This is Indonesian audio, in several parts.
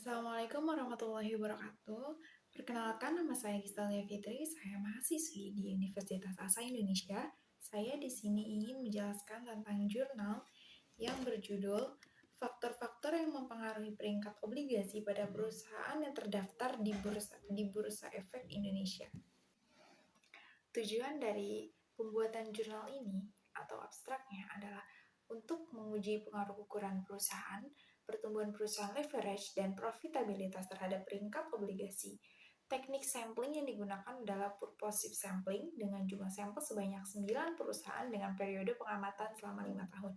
Assalamualaikum warahmatullahi wabarakatuh. Perkenalkan, nama saya Gistalia Fitri. Saya mahasiswi di Universitas Asa Indonesia. Saya di sini ingin menjelaskan tentang jurnal yang berjudul Faktor-faktor yang mempengaruhi peringkat obligasi pada perusahaan yang terdaftar di Bursa Efek Indonesia. Tujuan dari pembuatan jurnal ini atau abstraknya adalah untuk menguji pengaruh ukuran perusahaan, pertumbuhan perusahaan leverage, dan profitabilitas terhadap peringkat obligasi. Teknik sampling yang digunakan adalah purposive sampling dengan jumlah sampel sebanyak 9 perusahaan dengan periode pengamatan selama 5 tahun.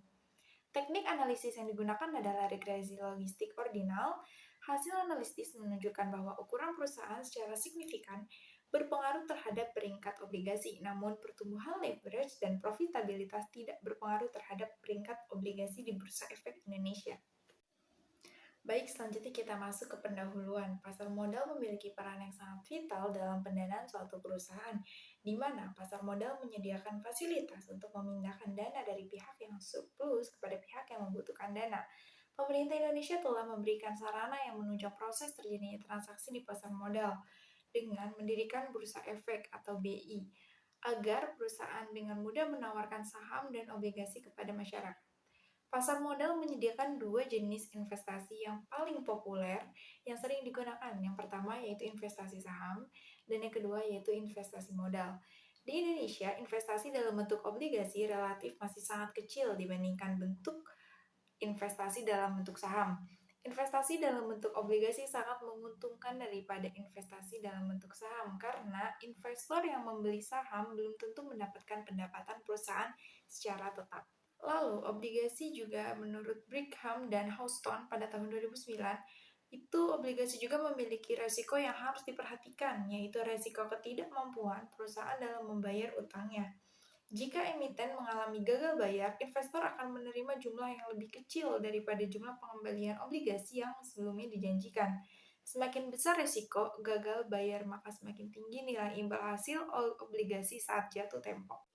Teknik analisis yang digunakan adalah regresi logistik ordinal. Hasil analisis menunjukkan bahwa ukuran perusahaan secara signifikan berpengaruh terhadap peringkat obligasi, namun pertumbuhan leverage dan profitabilitas tidak berpengaruh terhadap peringkat obligasi di Bursa Efek Indonesia. Baik, selanjutnya kita masuk ke pendahuluan. Pasar modal memiliki peran yang sangat vital dalam pendanaan suatu perusahaan, di mana pasar modal menyediakan fasilitas untuk memindahkan dana dari pihak yang surplus kepada pihak yang membutuhkan dana. Pemerintah Indonesia telah memberikan sarana yang menunjang proses terjadinya transaksi di pasar modal dengan mendirikan Bursa Efek atau BI, agar perusahaan dengan mudah menawarkan saham dan obligasi kepada masyarakat. Pasar modal menyediakan dua jenis investasi yang paling populer yang sering digunakan. Yang pertama yaitu investasi saham, dan yang kedua yaitu investasi modal. Di Indonesia, investasi dalam bentuk obligasi relatif masih sangat kecil dibandingkan bentuk investasi dalam bentuk saham. Investasi dalam bentuk obligasi sangat menguntungkan daripada investasi dalam bentuk saham karena investor yang membeli saham belum tentu mendapatkan pendapatan perusahaan secara tetap. Lalu, obligasi juga menurut Brigham dan Houston pada tahun 2009, itu obligasi juga memiliki resiko yang harus diperhatikan, yaitu resiko ketidakmampuan perusahaan dalam membayar utangnya. Jika emiten mengalami gagal bayar, investor akan menerima jumlah yang lebih kecil daripada jumlah pengembalian obligasi yang sebelumnya dijanjikan. Semakin besar resiko gagal bayar, maka semakin tinggi nilai imbal hasil obligasi saat jatuh tempo.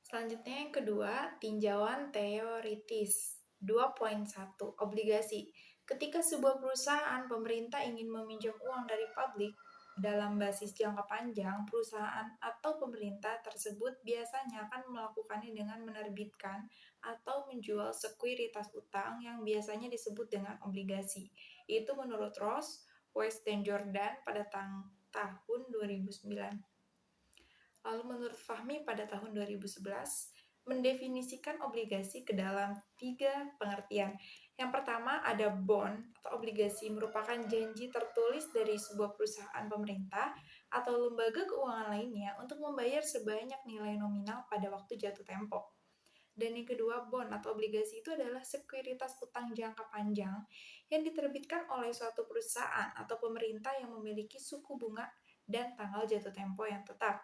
Selanjutnya yang kedua, tinjauan teoritis. 2.1 Obligasi. Ketika sebuah perusahaan pemerintah ingin meminjam uang dari publik dalam basis jangka panjang, perusahaan atau pemerintah tersebut biasanya akan melakukannya dengan menerbitkan atau menjual sekuritas utang yang biasanya disebut dengan obligasi. Itu menurut Ross, West, dan Jordan pada tahun 2009. Lalu menurut Fahmi pada tahun 2011, mendefinisikan obligasi ke dalam 3 pengertian. Yang pertama ada bond atau obligasi merupakan janji tertulis dari sebuah perusahaan pemerintah atau lembaga keuangan lainnya untuk membayar sebanyak nilai nominal pada waktu jatuh tempo. Dan yang kedua, bond atau obligasi itu adalah sekuritas utang jangka panjang yang diterbitkan oleh suatu perusahaan atau pemerintah yang memiliki suku bunga dan tanggal jatuh tempo yang tetap.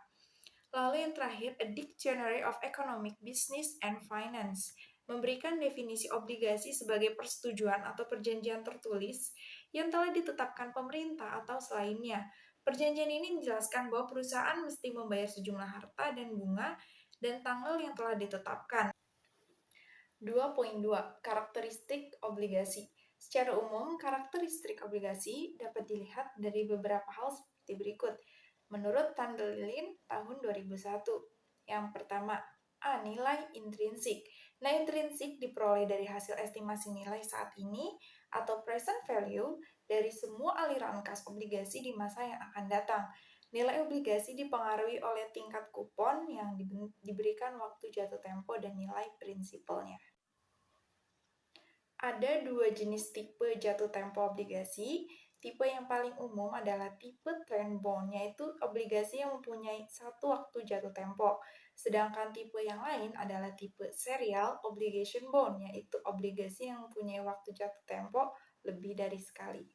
Lalu yang terakhir, A Dictionary of Economic Business and Finance memberikan definisi obligasi sebagai persetujuan atau perjanjian tertulis yang telah ditetapkan pemerintah atau selainnya. Perjanjian ini menjelaskan bahwa perusahaan mesti membayar sejumlah harta dan bunga dan tanggal yang telah ditetapkan. 2.2 Karakteristik obligasi. Secara umum, karakteristik obligasi dapat dilihat dari beberapa hal seperti berikut. Menurut Tandelin tahun 2001, yang pertama, A. Nilai intrinsik. Nilai intrinsik diperoleh dari hasil estimasi nilai saat ini atau present value dari semua aliran kas obligasi di masa yang akan datang. Nilai obligasi dipengaruhi oleh tingkat kupon yang diberikan waktu jatuh tempo dan nilai prinsipalnya. Ada dua jenis tipe jatuh tempo obligasi. Tipe yang paling umum adalah tipe trend bond, yaitu obligasi yang mempunyai satu waktu jatuh tempo. Sedangkan tipe yang lain adalah tipe serial obligation bond, yaitu obligasi yang mempunyai waktu jatuh tempo lebih dari sekali.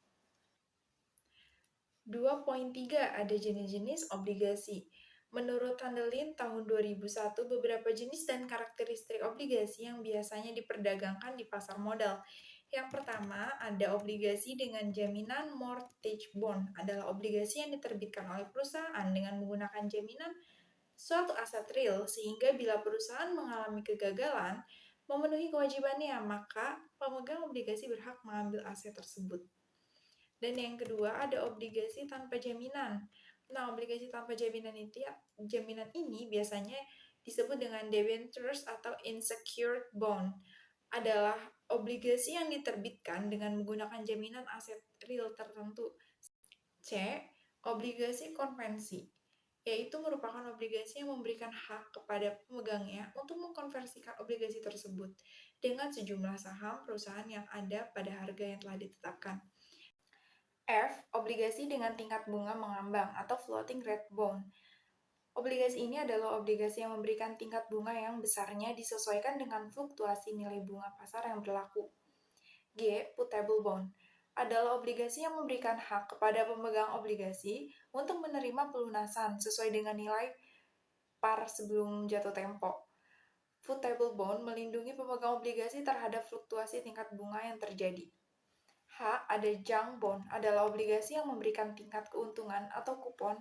2.3 Ada jenis-jenis obligasi. Menurut Tandelin tahun 2001, beberapa jenis dan karakteristik obligasi yang biasanya diperdagangkan di pasar modal. Yang pertama, ada obligasi dengan jaminan mortgage bond. Adalah obligasi yang diterbitkan oleh perusahaan dengan menggunakan jaminan suatu aset real, sehingga bila perusahaan mengalami kegagalan, memenuhi kewajibannya, maka pemegang obligasi berhak mengambil aset tersebut. Dan yang kedua ada obligasi tanpa jaminan. Nah, obligasi tanpa jaminan ini biasanya disebut dengan debentures atau unsecured bond. Adalah obligasi yang diterbitkan dengan menggunakan jaminan aset real tertentu. C. Obligasi konvensi, yaitu merupakan obligasi yang memberikan hak kepada pemegangnya untuk mengkonversikan obligasi tersebut dengan sejumlah saham perusahaan yang ada pada harga yang telah ditetapkan. F. Obligasi dengan tingkat bunga mengambang atau floating rate bond. Obligasi ini adalah obligasi yang memberikan tingkat bunga yang besarnya disesuaikan dengan fluktuasi nilai bunga pasar yang berlaku. G. Putable bond adalah obligasi yang memberikan hak kepada pemegang obligasi untuk menerima pelunasan sesuai dengan nilai par sebelum jatuh tempo. Putable bond melindungi pemegang obligasi terhadap fluktuasi tingkat bunga yang terjadi. H. Ada junk bond adalah obligasi yang memberikan tingkat keuntungan atau kupon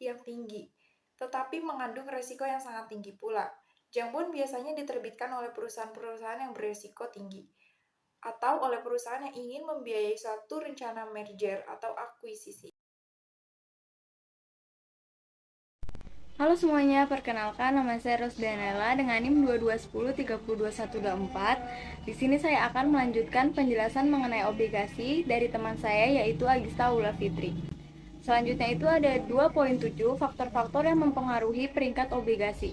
yang tinggi, tetapi mengandung resiko yang sangat tinggi pula. Junk bond biasanya diterbitkan oleh perusahaan-perusahaan yang beresiko tinggi, atau oleh perusahaan yang ingin membiayai suatu rencana merger atau akuisisi. Halo semuanya, perkenalkan nama saya Rosdanella dengan NIM 2210302124. Di sini saya akan melanjutkan penjelasan mengenai obligasi dari teman saya yaitu Agista Aula Fitri. Selanjutnya itu ada 2.7 faktor-faktor yang mempengaruhi peringkat obligasi.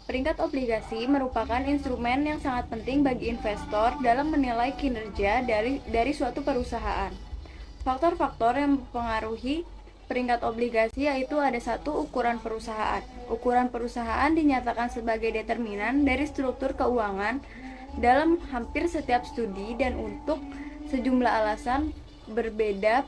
Peringkat obligasi merupakan instrumen yang sangat penting bagi investor dalam menilai kinerja dari suatu perusahaan. Faktor-faktor yang mempengaruhi peringkat obligasi yaitu ada satu, ukuran perusahaan. Ukuran perusahaan dinyatakan sebagai determinan dari struktur keuangan dalam hampir setiap studi dan untuk sejumlah alasan berbeda.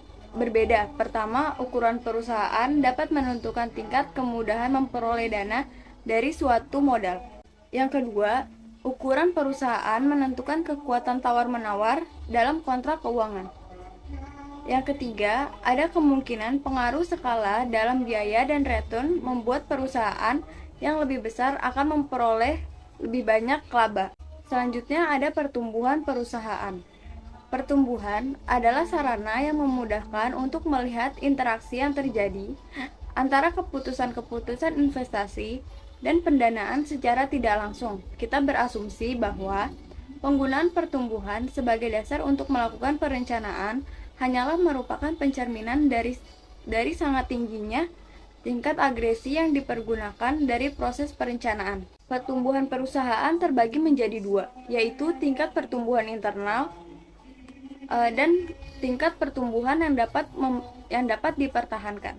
Pertama, ukuran perusahaan dapat menentukan tingkat kemudahan memperoleh dana dari suatu modal. Yang kedua, ukuran perusahaan menentukan kekuatan tawar-menawar dalam kontrak keuangan. Yang ketiga, ada kemungkinan pengaruh skala dalam biaya dan return membuat perusahaan yang lebih besar akan memperoleh lebih banyak laba. Selanjutnya ada pertumbuhan perusahaan. Pertumbuhan adalah sarana yang memudahkan untuk melihat interaksi yang terjadi antara keputusan-keputusan investasi dan pendanaan secara tidak langsung. Kita berasumsi bahwa penggunaan pertumbuhan sebagai dasar untuk melakukan perencanaan hanyalah merupakan pencerminan dari sangat tingginya tingkat agresi yang dipergunakan dari proses perencanaan. Pertumbuhan perusahaan terbagi menjadi dua, yaitu tingkat pertumbuhan internal dan tingkat pertumbuhan yang dapat dipertahankan.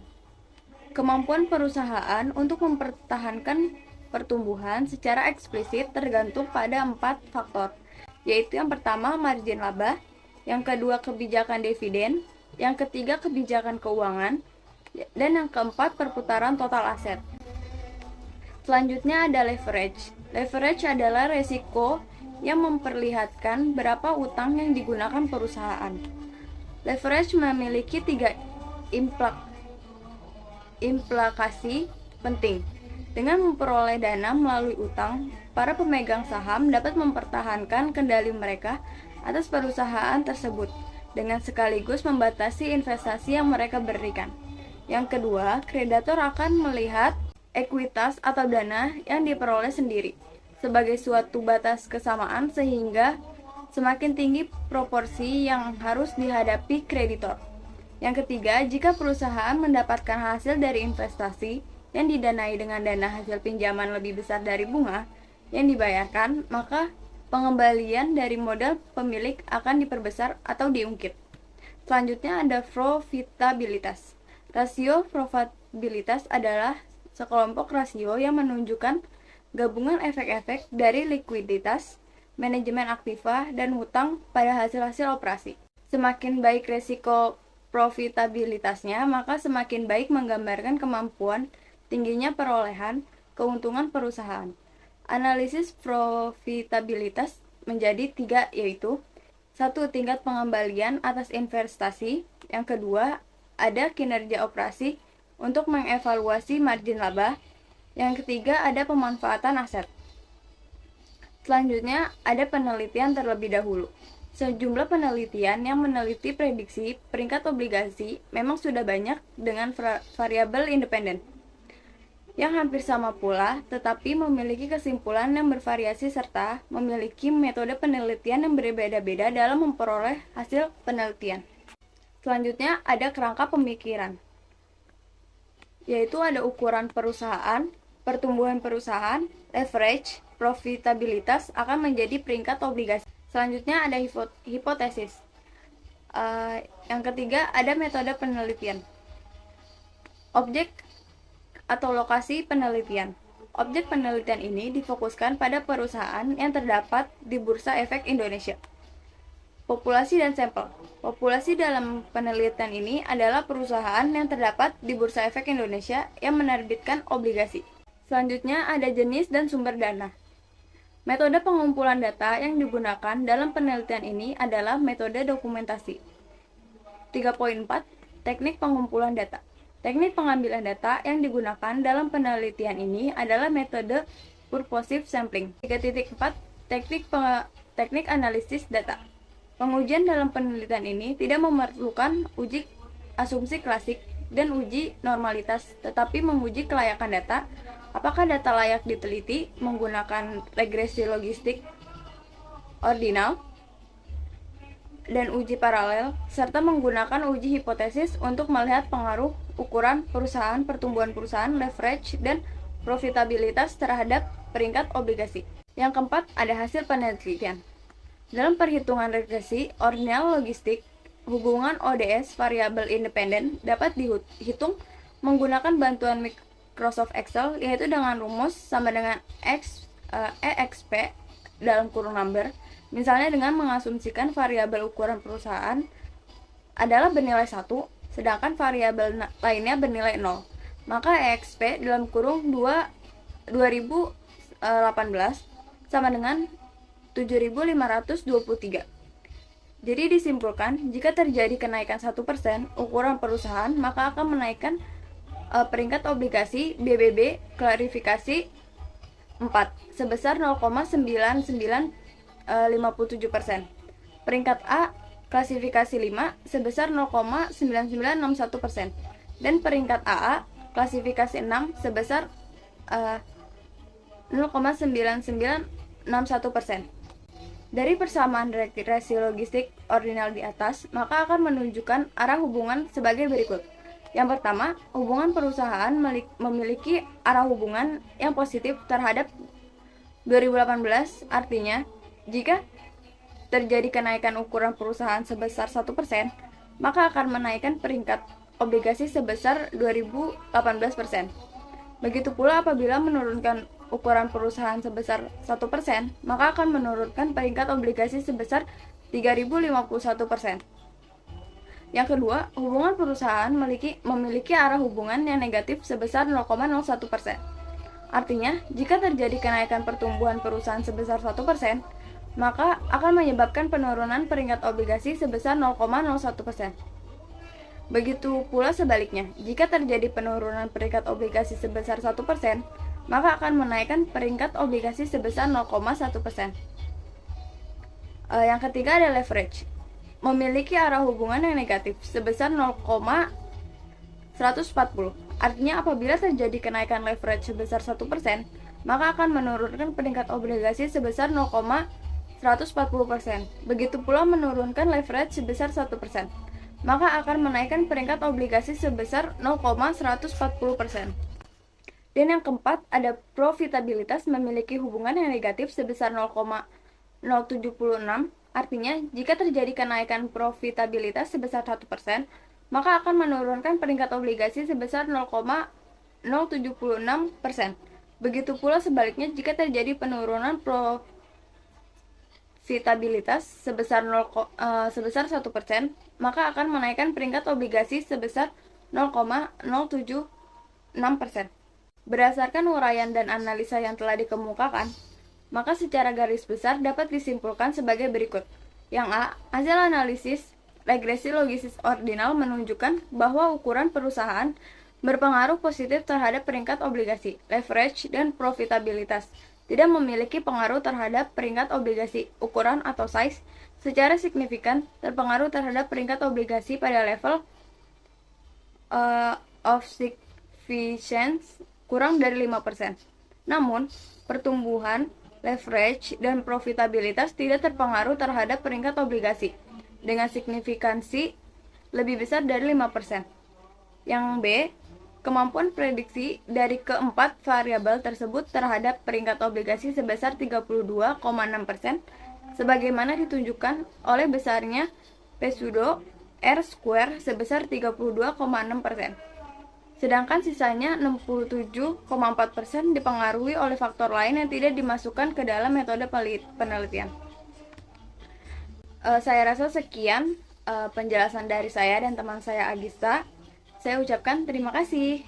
Kemampuan perusahaan untuk mempertahankan pertumbuhan secara eksplisit tergantung pada 4 faktor, yaitu yang pertama margin laba, yang kedua kebijakan dividen, yang ketiga kebijakan keuangan, dan yang keempat perputaran total aset. Selanjutnya ada leverage. Leverage adalah resiko yang memperlihatkan berapa utang yang digunakan perusahaan. Leverage memiliki 3 implikasi penting. Dengan memperoleh dana melalui utang, para pemegang saham dapat mempertahankan kendali mereka atas perusahaan tersebut dengan sekaligus membatasi investasi yang mereka berikan. Yang kedua, kreditor akan melihat ekuitas atau dana yang diperoleh sendiri sebagai suatu batas kesamaan sehingga semakin tinggi proporsi yang harus dihadapi kreditor. Yang ketiga, jika perusahaan mendapatkan hasil dari investasi yang didanai dengan dana hasil pinjaman lebih besar dari bunga yang dibayarkan, maka pengembalian dari modal pemilik akan diperbesar atau diungkit. Selanjutnya ada profitabilitas. Rasio profitabilitas adalah sekelompok rasio yang menunjukkan gabungan efek-efek dari likuiditas, manajemen aktiva, dan hutang pada hasil-hasil operasi. Semakin baik resiko profitabilitasnya, maka semakin baik menggambarkan kemampuan tingginya perolehan keuntungan perusahaan. Analisis profitabilitas menjadi 3, yaitu 1. Tingkat pengembalian atas investasi. Yang kedua, ada kinerja operasi untuk mengevaluasi margin laba. Yang ketiga, ada pemanfaatan aset. Selanjutnya, ada penelitian terlebih dahulu. Sejumlah penelitian yang meneliti prediksi peringkat obligasi memang sudah banyak dengan variabel independen yang hampir sama pula, tetapi memiliki kesimpulan yang bervariasi serta memiliki metode penelitian yang berbeda-beda dalam memperoleh hasil penelitian. Selanjutnya, ada kerangka pemikiran, yaitu ada ukuran perusahaan, pertumbuhan perusahaan, leverage, profitabilitas akan menjadi peringkat obligasi. Selanjutnya ada hipotesis. Yang ketiga ada metode penelitian. Objek atau lokasi penelitian. Objek penelitian ini difokuskan pada perusahaan yang terdapat di Bursa Efek Indonesia. Populasi dan sampel. Populasi dalam penelitian ini adalah perusahaan yang terdapat di Bursa Efek Indonesia yang menerbitkan obligasi. Selanjutnya ada jenis dan sumber dana. Metode pengumpulan data yang digunakan dalam penelitian ini adalah metode dokumentasi. 3.4 Teknik pengumpulan data. Teknik pengambilan data yang digunakan dalam penelitian ini adalah metode purposive sampling. 3.4 Teknik analisis data. Pengujian dalam penelitian ini tidak memerlukan uji asumsi klasik dan uji normalitas, tetapi menguji kelayakan data. Apakah data layak diteliti menggunakan regresi logistik ordinal dan uji paralel, serta menggunakan uji hipotesis untuk melihat pengaruh ukuran perusahaan, pertumbuhan perusahaan, leverage, dan profitabilitas terhadap peringkat obligasi. Yang keempat, ada hasil penelitian. Dalam perhitungan regresi ordinal logistik, hubungan ODS variabel independen dapat dihitung menggunakan bantuan Microsoft Excel, yaitu dengan rumus sama dengan EXP dalam kurung number. Misalnya dengan mengasumsikan variabel ukuran perusahaan adalah bernilai 1, sedangkan variabel lainnya bernilai 0. Maka EXP dalam kurung 2018 sama dengan 7.523. Jadi disimpulkan, jika terjadi kenaikan 1% ukuran perusahaan, maka akan menaikkan peringkat obligasi BBB klarifikasi 4 sebesar 0,9957%. Peringkat A klasifikasi 5 sebesar 0,9961%. Dan peringkat AA klasifikasi 6 sebesar 0,9961%. Dari persamaan regresi logistik ordinal di atas, maka akan menunjukkan arah hubungan sebagai berikut. Yang pertama, hubungan perusahaan memiliki arah hubungan yang positif terhadap 2018, artinya jika terjadi kenaikan ukuran perusahaan sebesar 1%, maka akan menaikkan peringkat obligasi sebesar 2018%. Begitu pula apabila menurunkan ukuran perusahaan sebesar 1%, maka akan menurunkan peringkat obligasi sebesar 3051%. Yang kedua, hubungan perusahaan memiliki arah hubungan yang negatif sebesar 0,01%. Artinya, jika terjadi kenaikan pertumbuhan perusahaan sebesar 1%, maka akan menyebabkan penurunan peringkat obligasi sebesar 0,01%. Begitu pula sebaliknya, jika terjadi penurunan peringkat obligasi sebesar 1%, maka akan menaikkan peringkat obligasi sebesar 0,1%. Yang ketiga ada leverage. Memiliki arah hubungan yang negatif sebesar 0,140. Artinya apabila terjadi kenaikan leverage sebesar 1%, maka akan menurunkan peringkat obligasi sebesar 0,140%. Begitu pula menurunkan leverage sebesar 1%, maka akan menaikkan peringkat obligasi sebesar 0,140%. Dan yang keempat, ada profitabilitas memiliki hubungan yang negatif sebesar 0,076. Artinya, jika terjadi kenaikan profitabilitas sebesar 1%, maka akan menurunkan peringkat obligasi sebesar 0,076%. Begitu pula sebaliknya, jika terjadi penurunan profitabilitas sebesar 1%, maka akan menaikkan peringkat obligasi sebesar 0,076%. Berdasarkan uraian dan analisa yang telah dikemukakan, maka secara garis besar dapat disimpulkan sebagai berikut. Yang A, hasil analisis regresi logistik ordinal menunjukkan bahwa ukuran perusahaan berpengaruh positif terhadap peringkat obligasi, leverage, dan profitabilitas. tidak memiliki pengaruh terhadap peringkat obligasi. Ukuran atau size secara signifikan terpengaruh terhadap peringkat obligasi pada level of significance kurang dari 5%. Namun, pertumbuhan, leverage, dan profitabilitas tidak terpengaruh terhadap peringkat obligasi dengan signifikansi lebih besar dari 5%. Yang B, kemampuan prediksi dari keempat variabel tersebut terhadap peringkat obligasi sebesar 32,6%, sebagaimana ditunjukkan oleh besarnya P pseudo R square sebesar 32,6%. Sedangkan sisanya 67,4% dipengaruhi oleh faktor lain yang tidak dimasukkan ke dalam metode penelitian. Saya rasa sekian penjelasan dari saya dan teman saya Agista. Saya ucapkan terima kasih.